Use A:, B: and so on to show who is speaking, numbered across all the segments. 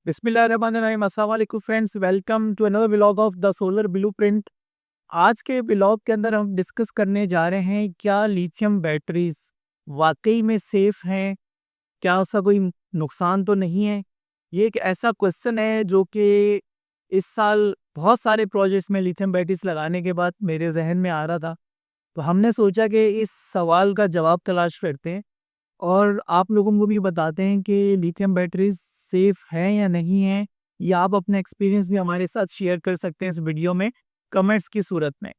A: बिस्मिल्लाहिर्रहमानिर्रहीम, अस्सलाम वालेकुम friends, welcome to another vlog of the solar blueprint. आज के व्लॉग के अंदर हम डिस्कस करने जा रहे हैं क्या लिथियम बैटरीज वाकई में सेफ हैं, क्या उसका कोई नुकसान तो नहीं है। ये एक ऐसा क्वेश्चन है जो कि इस साल बहुत सारे प्रोजेक्ट्स में लिथियम बैटरीज लगाने के बाद मेरे जहन में आ रहा था। तो हमने सोचा कि इस सवाल का जवाब तलाश करते हैं और आप लोगों को भी बताते हैं कि लिथियम बैटरीज सेफ हैं या नहीं हैं, या आप अपना एक्सपीरियंस भी हमारे साथ शेयर कर सकते हैं इस वीडियो में कमेंट्स की सूरत में।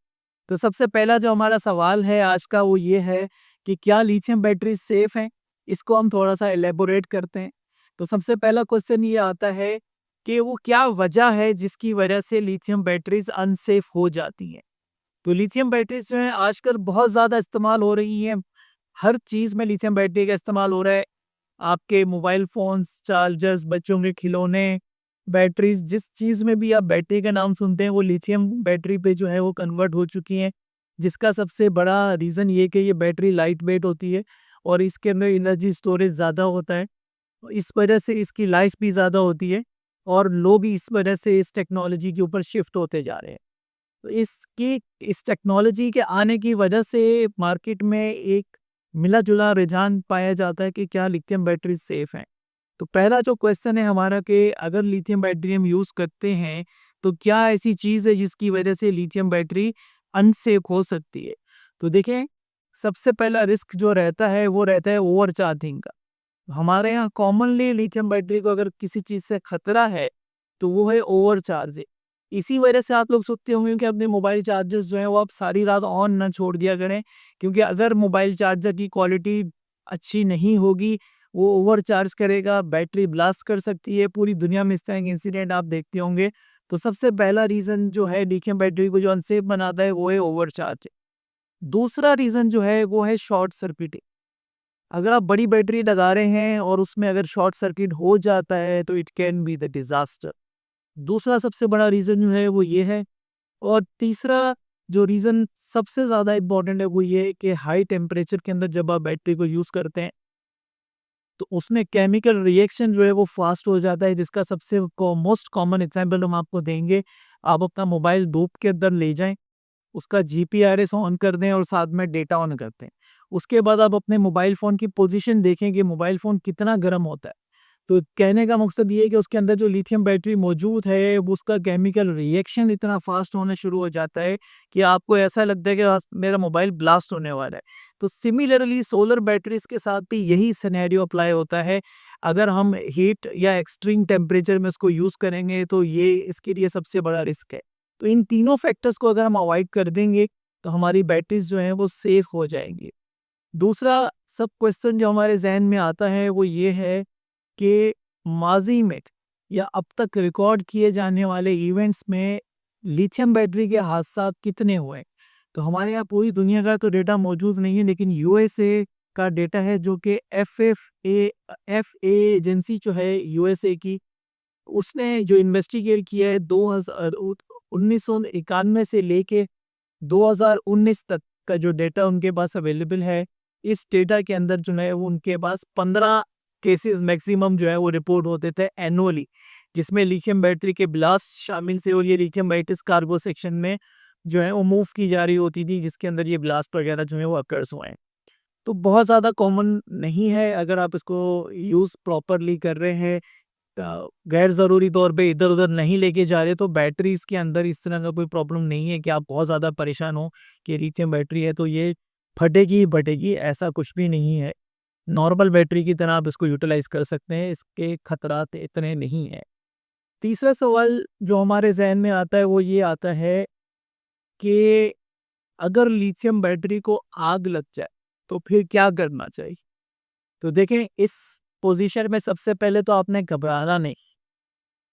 A: तो सबसे पहला जो हमारा सवाल है आज का वो ये है कि क्या लिथियम बैटरीज सेफ हैं। इसको हम थोड़ा सा एलेबोरेट करते हैं। तो सबसे पहला क्वेश्चन ये आता है कि वो क्या वजह है जिसकी वजह से लिथियम बैटरीज अनसेफ हो जाती हैं। तो लिथियम बैटरीज जो है आजकल बहुत ज़्यादा इस्तेमाल हो रही हैं। हर चीज़ में लिथियम बैटरी का इस्तेमाल हो रहा है। आपके मोबाइल फ़ोन्स, चार्जर्स, बच्चों के खिलौने, बैटरीज़, जिस चीज़ में भी आप बैटरी का नाम सुनते हैं वो लिथियम बैटरी पे जो है वो कन्वर्ट हो चुकी हैं। जिसका सबसे बड़ा रीज़न ये कि ये बैटरी लाइट वेट होती है और इसके अंदर एनर्जी स्टोरेज ज़्यादा होता है। इस वजह से इसकी लाइफ भी ज़्यादा होती है और लोग भी इस वजह से इस टेक्नोलॉजी के ऊपर शिफ्ट होते जा रहे हैं। तो इस टेक्नोलॉजी के आने की वजह से मार्केट में एक मिला-जुला रुझान पाया जाता है कि क्या लिथियम बैटरी सेफ हैं। तो पहला जो क्वेश्चन है हमारा कि अगर लिथियम बैटरी हम यूज़ करते हैं, तो क्या ऐसी चीज़ है जिसकी वजह से लिथियम बैटरी अनसेफ हो सकती है? तो देखें, सबसे पहला रिस्क जो रहता है वो रहता है ओवरचार्जिंग का। हमारे यहाँ कॉमनली लिथियम बैटरी को अगर किसी चीज़ से खतरा है, तो वो है ओवरचार्जिंग। इसी वजह से आप लोग सोचते होंगे कि अपने मोबाइल चार्जर्स जो हैं वो आप सारी रात ऑन ना छोड़ दिया करें, क्योंकि अगर मोबाइल चार्जर की क्वालिटी अच्छी नहीं होगी, वो ओवरचार्ज करेगा, बैटरी ब्लास्ट कर सकती है। पूरी दुनिया में इस तरह के इंसिडेंट आप देखते होंगे। तो सबसे पहला रीज़न जो है लिथियम बैटरी को जो अनसेफ बनाता है वो है ओवरचार्ज। दूसरा रीज़न जो है वो है शॉर्ट सर्किटिंग। अगर आप बड़ी बैटरी लगा रहे हैं और उसमें अगर शॉर्ट सर्किट हो जाता है तो it can be the disaster. दूसरा सबसे बड़ा रीज़न जो है वो ये है। और तीसरा जो रीज़न सबसे ज़्यादा इम्पोर्टेंट है वो ये है कि हाई टेम्परेचर के अंदर जब आप बैटरी को यूज़ करते हैं तो उसमें केमिकल रिएक्शन जो है वो फास्ट हो जाता है, जिसका सबसे मोस्ट कॉमन एग्जांपल हम आपको देंगे। आप अपना मोबाइल धूप के अंदर ले जाएं, उसका जीपीआरएस ऑन कर दें और साथ में डेटा ऑन करते हैं। उसके बाद आप अपने मोबाइल फ़ोन की पोजीशन देखें कि मोबाइल फ़ोन कितना गर्म होता है। तो कहने का मकसद ये है कि उसके अंदर जो लिथियम बैटरी मौजूद है, वो उसका केमिकल रिएक्शन इतना फ़ास्ट होना शुरू हो जाता है कि आपको ऐसा लगता है कि आज मेरा मोबाइल ब्लास्ट होने वाला है। तो सिमिलरली सोलर बैटरीज़ के साथ भी यही सिनेरियो अप्लाई होता है। अगर हम हीट या एक्सट्रीम टेम्परेचर में उसको यूज़ करेंगे तो ये इसके लिए सबसे बड़ा रिस्क है। तो इन तीनों फैक्टर्स को अगर हम अवॉइड कर देंगे, तो हमारी बैटरीज़ जो हैं वो सेफ़ हो जाएँगी। दूसरा सब क्वेश्चन जो हमारे ज़हन में आता है वो ये है कि माज़ी में या अब तक रिकॉर्ड किए जाने वाले इवेंट्स में लिथियम बैटरी के हादसा कितने हुए? तो हमारे यहाँ पूरी दुनिया का तो डेटा मौजूद नहीं है, लेकिन यूएसए का डेटा है जो कि एफए एजेंसी जो है यूएसए की, उसने जो इन्वेस्टिगेट किया है 1991 से लेके 2019 तक का जो डेटा उनके पास अवेलेबल है, इस डेटा के अंदर जो है वो उनके पास 15 केसेस मैक्सिमम जो है वो रिपोर्ट होते थे एनुअली, जिसमें लिथियम बैटरी के ब्लास्ट शामिल थे और ये लिथियम बैटरीज कार्गो सेक्शन में जो है वो मूव की जा रही होती थी, जिसके अंदर ये ब्लास्ट वगैरह जो है वो अकर्स हुए हैं। तो बहुत ज़्यादा कॉमन नहीं है अगर आप इसको यूज़ प्रॉपरली कर रहे हैं, गैर ज़रूरी तौर पे इधर-उधर नहीं लेके जा रहे, तो बैटरीज़ के अंदर इस तरह का कोई प्रॉब्लम नहीं है कि आप बहुत ज़्यादा परेशान हो कि लिथियम बैटरी है तो ये फटेगी ही फटेगी, ऐसा कुछ भी नहीं है। नॉर्मल बैटरी की तरह आप इसको यूटिलाइज़ कर सकते हैं, इसके खतरात इतने नहीं हैं। तीसरा सवाल जो हमारे ज़हन में आता है वो ये आता है कि अगर लिथियम बैटरी को आग लग जाए, तो फिर क्या करना चाहिए? तो देखें, इस पोज़ीशन में सबसे पहले तो आपने घबराना नहीं।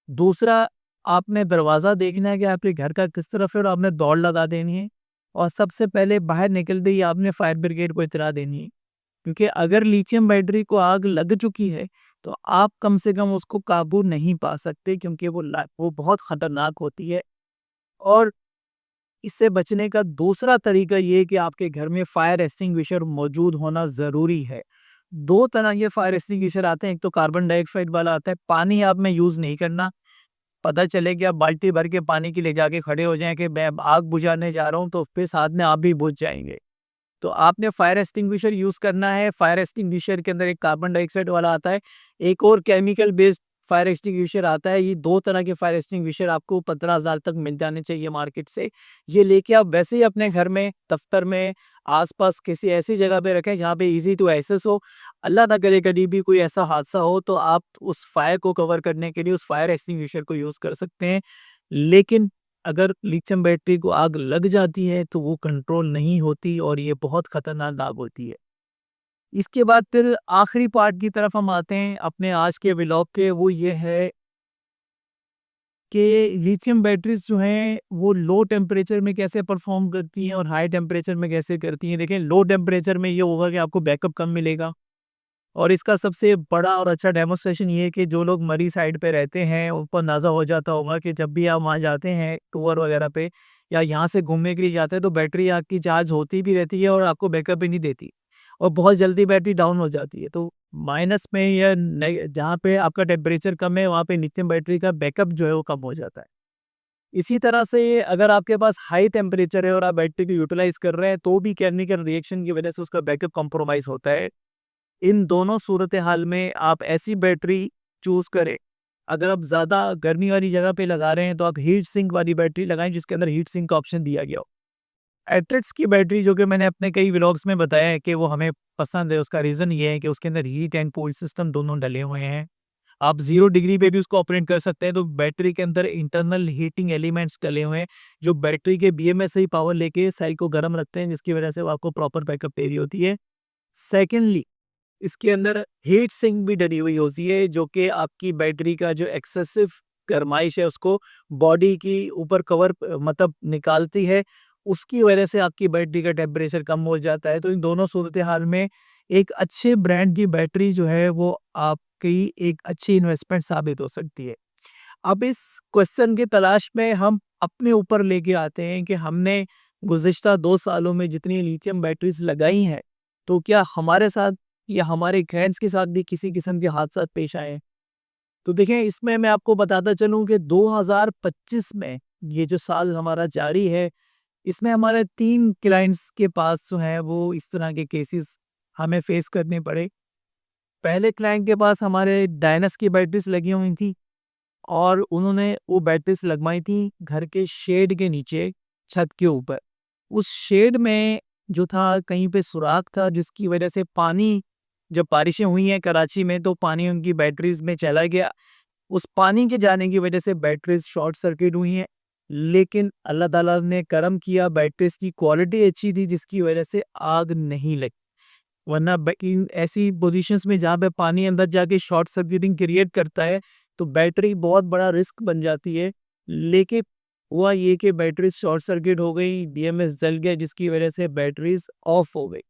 A: दूसरा, आपने दरवाज़ा देखना है कि आपके घर का किस तरफ है और आपने दौड़ लगा देनी है और सबसे पहले बाहर निकलते ही आपने फायर ब्रिगेड को इत्तला देनी है। क्योंकि अगर लिथियम बैटरी को आग लग चुकी है, तो आप कम से कम उसको काबू नहीं पा सकते, क्योंकि वो बहुत ख़तरनाक होती है। और इससे बचने का दूसरा तरीका ये है कि आपके घर में फायर एक्सटिंग्विशर मौजूद होना ज़रूरी है। दो तरह के फायर एक्सटिंग्विशर आते हैं, एक तो कार्बन डाइऑक्साइड वाला आता है। पानी आप में यूज़ नहीं करना, पता चले कि आप बाल्टी भर के पानी की ले जाके खड़े हो जाएँ कि मैं आग बुझाने जा रहा हूँ, तो फिर साथ में आप भी बुझ जाएँगे। तो आपने फायर एक्सटिंग्विशर यूज़ करना है। फायर एक्सटिंग्विशर के अंदर एक कार्बन डाइऑक्साइड वाला आता है, एक और केमिकल बेस्ड फायर एक्सटिंग्विशर आता है। ये 2 तरह के फायर एक्सटिंग्विशर आपको 15,000 तक मिल जाने चाहिए मार्केट से। ये लेके आप वैसे ही अपने घर में, दफ्तर में, आस-पास किसी ऐसी जगह पे रखें जहाँ पे ईज़ी टू एक्सेस हो। अल्लाह ना करे कभी भी कोई ऐसा हादसा हो तो आप उस फायर को कवर करने के लिए उस फायर एक्सटिंग्विशर को यूज़ कर सकते हैं। लेकिन अगर लिथियम बैटरी को आग लग जाती है तो वो कंट्रोल नहीं होती और ये बहुत खतरनाक आग होती है। इसके बाद फिर आखिरी पार्ट की तरफ हम आते हैं अपने आज के व्लॉग के, वो ये है कि लिथियम बैटरीज जो हैं वो लो टेम्परेचर में कैसे परफॉर्म करती हैं और हाई टेम्परेचर में कैसे करती हैं। देखें, लो टेम्परेचर में ये होगा कि आपको बैकअप कम मिलेगा और इसका सबसे बड़ा और अच्छा डेमोन्स्ट्रेशन ये है कि जो लोग मरी साइड पे रहते हैं उनको अंदाज़ा हो जाता होगा कि जब भी आप वहाँ जाते हैं टूर वगैरह पे या यहाँ से घूमने के लिए जाते हैं तो बैटरी आपकी चार्ज होती भी रहती है और आपको बैकअप ही नहीं देती और बहुत जल्दी बैटरी डाउन हो जाती है। तो माइनस में या जहाँ पे आपका टेम्परेचर कम है वहाँ पे लिथियम बैटरी का बैकअप जो है वो कम हो जाता है। इसी तरह से अगर आपके पास हाई टेम्परेचर है और आप बैटरी को यूटिलाइज कर रहे हैं तो भी केमिकल रिएक्शन की वजह से उसका बैकअप कॉम्प्रोमाइज़ होता है। इन दोनों सूरत हाल में आप ऐसी बैटरी चूज़ करें। अगर आप ज़्यादा गर्मी वाली जगह पे लगा रहे हैं तो आप हीट सिंक वाली बैटरी लगाएँ जिसके अंदर हीट सिंक का ऑप्शन दिया गया हो। एट्रिक्स की बैटरी जो कि मैंने अपने कई व्लॉग्स में बताया है कि वो हमें पसंद है, उसका रीज़न ये है कि उसके अंदर हीट एंड कूल सिस्टम दोनों डले हुए हैं। आप 0 डिग्री पे भी उसको ऑपरेट कर सकते हैं, तो बैटरी के अंदर इंटरनल हीटिंग एलिमेंट्स डले हुए हैं, जो बैटरी के बीएमएस से ही पावर लेके सेल को गर्म रखते हैं, जिसकी वजह से वो आपको प्रॉपर बैकअप दे रही होती है। सेकेंडली, इसके अंदर हीट सिंक भी डली हुई होती है जो कि आपकी बैटरी का जो एक्सेसिव गरमाइश है उसको बॉडी की ऊपर कवर मतलब निकालती है। उसकी वजह से आपकी बैटरी का टेम्परेचर कम हो जाता है। तो इन दोनों सूरत हाल में एक अच्छे ब्रांड की बैटरी जो है वो आपकी एक अच्छी इन्वेस्टमेंट साबित हो सकती है। अब इस क्वेश्चन की तलाश में हम अपने ऊपर लेके आते हैं कि हमने गुज़िश्ता 2 सालों में जितनी लिथियम बैटरीज़ लगाई हैं, तो क्या हमारे साथ या हमारे फ्रेंड्स के साथ भी किसी किस्म के हादसा पेश आए हैं? तो देखें, इसमें मैं आपको बताता चलूँ कि 2025 में ये जो साल हमारा जारी है, इसमें हमारे 3 क्लाइंट्स के पास जो है वो इस तरह के केसेस हमें फेस करने पड़े। पहले क्लाइंट के पास हमारे डायनस की बैटरीज़ लगी हुई थी और उन्होंने वो बैटरीज़ लगवाई थी घर के शेड के नीचे, छत के ऊपर। उस शेड में जो था कहीं पे सुराख था जिसकी वजह से पानी, जब बारिशें हुई हैं कराची में तो पानी उनकी बैटरीज़ में चला गया। उस पानी के जाने की वजह से बैटरीज़ शॉर्ट सर्किट हुई हैं। लेकिन अल्लाह ताला ने करम किया, बैटरीज़ की क्वालिटी अच्छी थी जिसकी वजह से आग नहीं लगी। वरना इन ऐसी पोजीशंस में जहाँ पे पानी अंदर जाके शॉर्ट सर्किटिंग क्रिएट करता है तो बैटरी बहुत बड़ा रिस्क बन जाती है। लेकिन हुआ ये कि बैटरी शॉर्ट सर्किट हो गई, बीएमएस जल गया जिसकी वजह से बैटरीज ऑफ हो गई।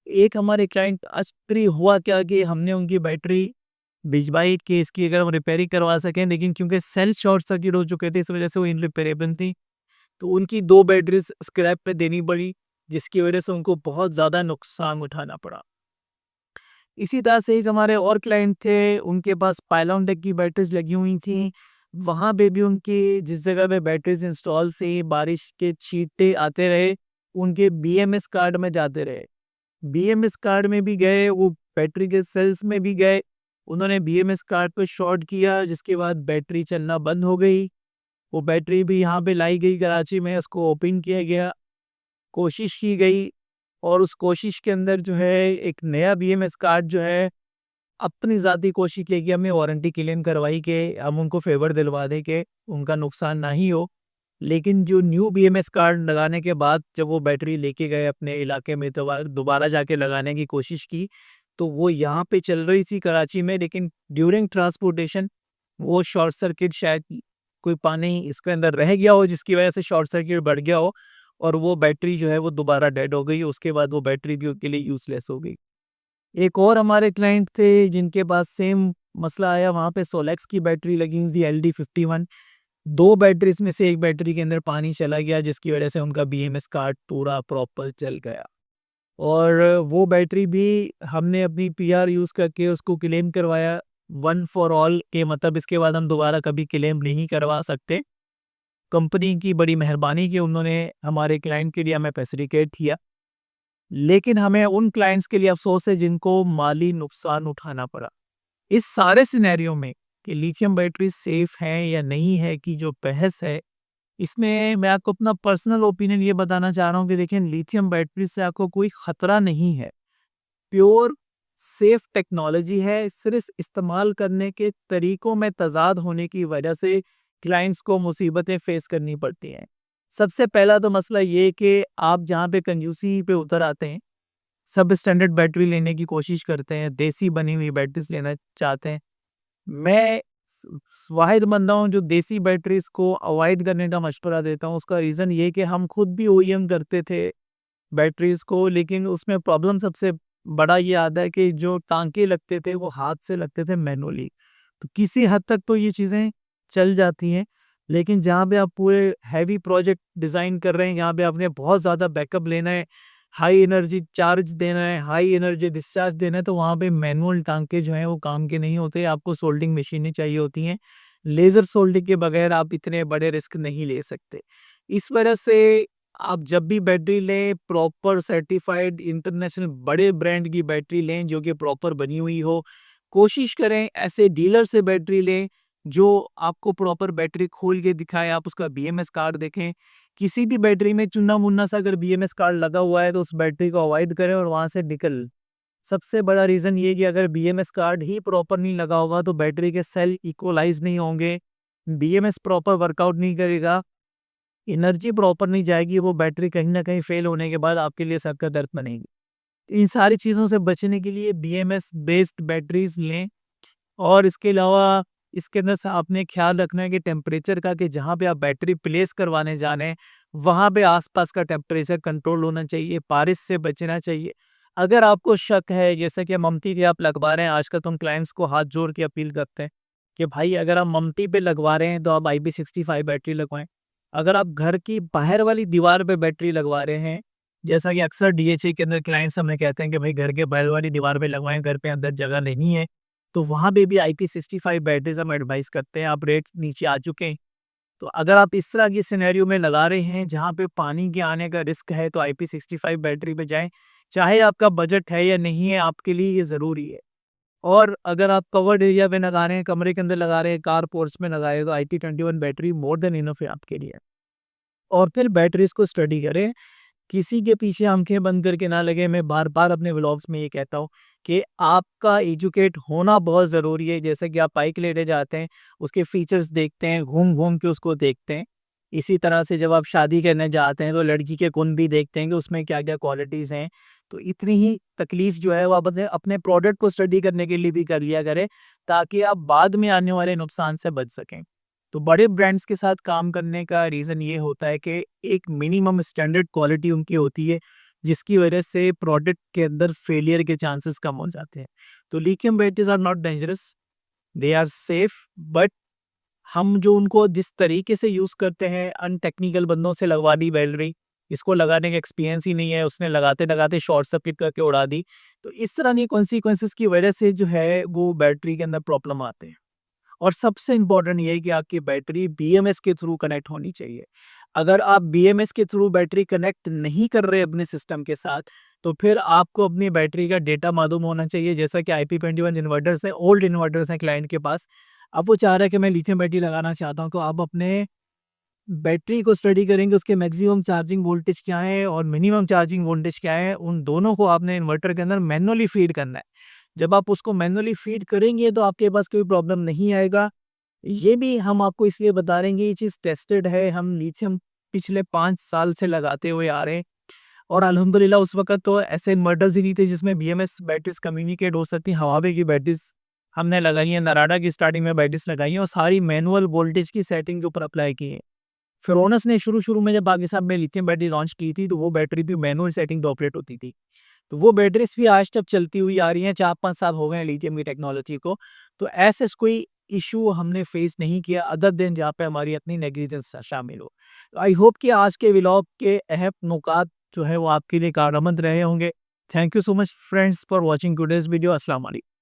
A: एक हमारे क्लाइंट आश्चर्य हुआ क्या कि हमने उनकी बैटरी भिजवाई कि इसकी अगर हम रिपेयरिंग करवा सकें, लेकिन क्योंकि सेल शॉर्ट सर्किट हो चुके थे इस वजह से वो इनरिपेयरेबल थी। तो उनकी 2 बैटरीज स्क्रैप पे देनी पड़ी जिसकी वजह से उनको बहुत ज़्यादा नुकसान उठाना पड़ा। इसी तरह से एक हमारे और क्लाइंट थे, उनके पास पायलॉन डेक की बैटरीज़ लगी हुई थी। वहाँ पे भी उनकी जिस जगह पे बैटरीज़ इंस्टॉल थी, बारिश के छींटे आते रहे, उनके बीएमएस कार्ड में जाते रहे। बीएमएस कार्ड में भी गए, वो बैटरी के सेल्स में भी गए। उन्होंने बीएमएस कार्ड को शॉर्ट किया जिसके बाद बैटरी चलना बंद हो गई। वो बैटरी भी यहाँ पे लाई गई कराची में, उसको ओपन किया गया, कोशिश की गई और उस कोशिश के अंदर जो है एक नया बीएमएस कार्ड जो है अपनी ज़ाती कोशिश की कि हमने वारंटी क्लेम करवाई कि हम उनको फेवर दिलवा दें कि उनका नुकसान ना ही हो। लेकिन जो न्यू बीएमएस कार्ड लगाने के बाद जब वो बैटरी लेके गए अपने इलाके में तो दोबारा जाके लगाने की कोशिश की, तो वो यहाँ पे चल रही थी कराची में, लेकिन ड्यूरिंग ट्रांसपोर्टेशन वो शॉर्ट सर्किट शायद कोई पानी इसके अंदर रह गया हो जिसकी वजह से शॉर्ट सर्किट बढ़ गया हो और वो बैटरी जो है वो दोबारा डेड हो गई। उसके बाद वो बैटरी भी उनके लिए यूज़लेस हो गई। एक और हमारे क्लाइंट थे जिनके पास सेम मसला आया, वहाँ पे सोलेक्स की बैटरी लगी हुई थी LD51। 2 बैटरीज़ में से एक बैटरी के अंदर पानी चला गया जिसकी वजह से उनका बीएमएस कार्ड पूरा प्रॉपर जल गया। और वो बैटरी भी हमने अपनी पीआर यूज़ करके उसको क्लेम करवाया वन फॉर ऑल के, मतलब इसके बाद हम दोबारा कभी क्लेम नहीं करवा सकते। कंपनी की बड़ी मेहरबानी कि उन्होंने हमारे क्लाइंट के लिए हमें फैसिलिटेट किया। लेकिन हमें उन क्लाइंट्स के लिए अफ़सोस है जिनको माली नुकसान उठाना पड़ा। इस सारे सिनेरियो में कि लिथियम बैटरी सेफ है या नहीं है की जो बहस है, इसमें मैं आपको अपना पर्सनल ओपिनियन ये बताना चाह रहा हूँ कि देखिए लिथियम बैटरी से आपको कोई खतरा नहीं है। प्योर सेफ टेक्नोलॉजी है, सिर्फ इस्तेमाल करने के तरीकों में तज़ाद होने की वजह से क्लाइंट्स को मुसीबतें फेस करनी पड़ती हैं। सबसे पहला तो मसला ये कि आप जहाँ पे कंजूसी पे उतर आते हैं, सब स्टैंडर्ड बैटरी लेने की कोशिश करते हैं, देसी बनी हुई बैटरीज़ लेना चाहते हैं। मैं वाहिद बंदा हूँ जो देसी बैटरीज़ को अवॉइड करने का मशवरा देता हूँ। उसका रीज़न ये कि हम खुद भी ओईएम करते थे बैटरीज़ को, लेकिन उसमें प्रॉब्लम सबसे बड़ा ये आता है कि जो टाँके लगते थे वो हाथ से लगते थे मैनुअली। तो किसी हद तक तो ये चीज़ें चल जाती हैं, लेकिन जहाँ पे आप पूरे हैवी प्रोजेक्ट डिज़ाइन कर रहे हैं, यहाँ पे आपने बहुत ज़्यादा बैकअप लेना है, हाई एनर्जी चार्ज देना है, हाई एनर्जी डिस्चार्ज देना है, तो वहाँ पे मैनुअल टाँके जो हैं वो काम के नहीं होते, आपको सोल्डिंग मशीनें चाहिए होती हैं। लेज़र सोल्डिंग के बगैर आप इतने बड़े रिस्क नहीं ले सकते। इस वजह से आप जब भी बैटरी लें, प्रॉपर सर्टिफाइड इंटरनेशनल बड़े ब्रांड की बैटरी लें जो कि प्रॉपर बनी हुई हो। कोशिश करें ऐसे डीलर से बैटरी लें जो आपको प्रॉपर बैटरी खोल के दिखाए, आप उसका बीएमएस कार्ड देखें। किसी भी बैटरी में चुन्ना-मुन्ना सा अगर बीएमएस कार्ड लगा हुआ है तो उस बैटरी को अवॉइड करें और वहाँ से निकल। सबसे बड़ा रीज़न ये है कि अगर बीएमएस कार्ड ही प्रॉपर नहीं लगा होगा तो बैटरी के सेल इक्वलाइज़ नहीं होंगे, बीएमएस प्रॉपर वर्कआउट नहीं करेगा, एनर्जी प्रॉपर नहीं जाएगी, वो बैटरी कहीं न कहीं फ़ेल होने के बाद आपके लिए सर का दर्द बनेगी। इन सारी चीज़ों से बचने के लिए बीएमएस बेस्ड बैटरीज़ लें और इसके अलावा इसके अंदर से आपने ख़्याल रखना है कि टेम्परेचर का, कि जहाँ पे आप बैटरी प्लेस करवाने जा रहे हैं, वहाँ पे आस-पास का टेम्परेचर कंट्रोल होना चाहिए, बारिश से बचना चाहिए। अगर आपको शक है, जैसे कि ममती के आप लगवा रहे हैं, आजकल तो हम क्लाइंट्स को हाथ जोड़ के अपील करते हैं कि भाई अगर आप ममती पे लगवा रहे हैं तो आप IP65 बैटरी लगवाएँ। अगर आप घर की बाहर वाली दीवार पे बैटरी लगवा रहे हैं, जैसा कि अक्सर डीएचए के अंदर क्लाइंट्स हमें कहते हैं कि भाई घर के बाहर वाली दीवार पे लगवाएँ, घर पे अंदर जगह नहीं है, तो वहाँ पे भी IP65 बैटरीज़ हम एडवाइस करते हैं। अब रेट्स नीचे आ चुके हैं, तो अगर आप इस तरह की सिनेरियो में लगा रहे हैं जहाँ पे पानी के आने का रिस्क है तो IP65 बैटरी पे जाएँ। चाहे आपका बजट है या नहीं है, आपके लिए ये ज़रूरी है। और अगर आप कवर्ड एरिया पे लगा रहे हैं, कमरे के अंदर लगा रहे हैं, कार पोर्च में लगा रहे हैं, तो IP21 battery more than enough है आपके लिए। और फिर बैटरीज़ को स्टडी करें, किसी के पीछे आँखें बंद करके ना लगें। मैं बार-बार अपने व्लॉग्स में ये कहता हूँ कि आपका एजुकेट होना बहुत ज़रूरी है। जैसे कि आप बाइक लेने जाते हैं, उसके फीचर्स देखते हैं, घूम-घूम के उसको देखते हैं। इसी तरह से जब आप शादी करने जाते हैं, तो लड़की के गुण भी देखते हैं कि उसमें क्या-क्या क्वालिटीज़ हैं। तो इतनी ही तकलीफ़ जो है वो आप अपने अपने प्रोडक्ट को स्टडी करने के लिए भी कर लिया करें, ताकि आप बाद में आने वाले नुकसान से बच सकें। तो बड़े ब्रांड्स के साथ काम करने का रीज़न ये होता है कि एक मिनिमम स्टैंडर्ड क्वालिटी उनकी होती है, जिसकी वजह से प्रोडक्ट के अंदर फेलियर के चांसेस कम हो जाते हैं। तो lithium batteries are not dangerous, they are safe, but हम जो उनको जिस तरीके से यूज़ करते हैं, अनटेक्निकल बंदों से लगवा दी बैटरी, इसको लगाने का एक्सपीरियंस ही नहीं है, उसने लगाते-लगाते शॉर्ट सर्किट करके उड़ा दी। तो इस तरह की कॉन्सिक्वेंसेस की वजह से जो है वो बैटरी के अंदर प्रॉब्लम आते हैं। और सबसे इम्पोर्टेंट ये है कि आपकी बैटरी बीएमएस के थ्रू कनेक्ट होनी चाहिए। अगर आप बीएमएस के थ्रू बैटरी कनेक्ट नहीं कर रहे अपने सिस्टम के साथ, तो फिर आपको अपनी बैटरी का डेटा मालूम होना चाहिए। जैसा कि IP21 इन्वर्टर्स हैं, ओल्ड इन्वर्टर्स हैं क्लाइंट के पास। अब वो चाह रहा है कि मैं लिथियम बैटरी लगाना चाहता हूँ, तो आप अपने बैटरी को स्टडी करेंगे, उसके मैक्सिमम चार्जिंग वोल्टेज क्या है और मिनिमम चार्जिंग वोल्टेज क्या है, उन दोनों को आपने इन्वर्टर के अंदर मैनुअली फीड करना है। जब आप उसको मैनुअली फीड करेंगे तो आपके पास कोई प्रॉब्लम नहीं आएगा। ये भी हम आपको इसलिए बता रहे हैं कि ये चीज़ टेस्टेड है, हम लिथियम पिछले 5 साल से लगाते हुए आ रहे हैं और अल्हम्दुलिल्लाह उस वक़्त तो ऐसे इन्वर्टर्स ही नहीं थे जिसमें बीएमएस बैटरीज़ कम्युनिकेट हो सकती हैं। हवावे की बैटरीज़ हमने लगाई हैं, नराडा की स्टार्टिंग में बैटरीज़ लगाई हैं और सारी मैनुअल वोल्टेज की सेटिंग के ऊपर अप्लाई की है। फ़िरोनस ने शुरू-शुरू में जब पाकिस्तान में लिथियम बैटरी लॉन्च की थी, तो वो बैटरी भी मैनुअल सेटिंग पे ऑपरेट होती थी। तो वो बैटरीज़ भी आज तक चलती हुई आ रही हैं, 4-5 साल हो गए हैं लिथियम की टेक्नोलॉजी को। तो ऐसे कोई इश्यू हमने फेस नहीं किया अदर देन जहाँ पे हमारी अपनी नेग्लिजेंस शामिल हो। आई होप कि आज के व्लॉग के अहम नुकात जो है वो आपके लिए कारआमद रहे होंगे। Thank you so much friends for watching today's video. अस्सलाम वालेकुम।